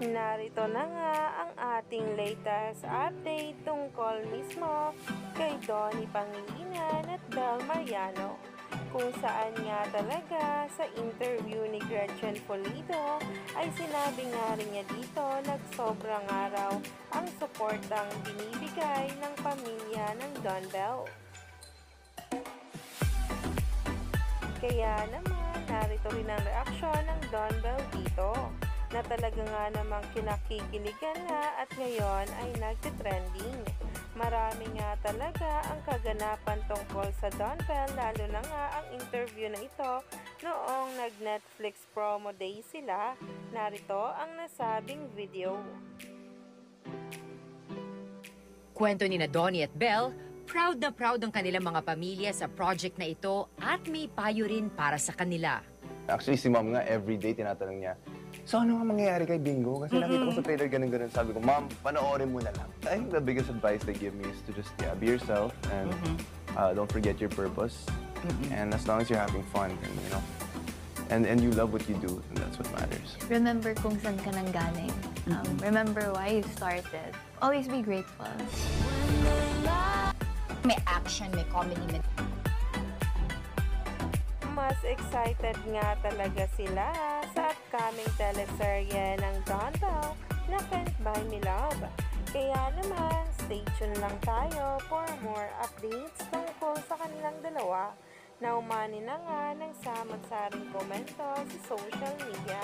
Narito na nga ang ating latest update tungkol mismo kay Donnie Pangilinan at Bel Mariano, kung saan nga talaga sa interview ni Gretchen Pulido ay sinabi nga rin niya dito nagsobrang araw ang suportang binibigay ng pamilya ng Don Bell. Kaya naman narito rin ang reaksyon ng Don Bell dito na talaga nga namang kinakikiligan na at ngayon ay nagtitrending. Marami nga talaga ang kaganapan tungkol sa Don Bell, lalo na nga ang interview na ito noong nag-Netflix promo day sila. Narito ang nasabing video. Kwento ni na Donnie at Belle, proud na proud ang kanilang mga pamilya sa project na ito at may payo rin para sa kanila. Actually, si Mom nga, everyday tinatanong niya, so ano nga mangyayari kay Bingo? Kasi nakita ko sa trailer ganun-ganun. Sabi ko, Mom, panoorin mo na lang. I think the biggest advice they give me is to just be yourself and don't forget your purpose. And as long as you're having fun and you love what you do, and that's what matters. Remember kung saan ka nang galing. Remember why you started. Always be grateful. May action, may comedy, may... Mas excited nga talaga sila sa upcoming teleserye ng Don Bell na Can't Buy Me Love. Kaya naman, stay tuned lang tayo for more updates tungkol sa kanilang dalawa na umani na nga ng samot-saring komento sa social media.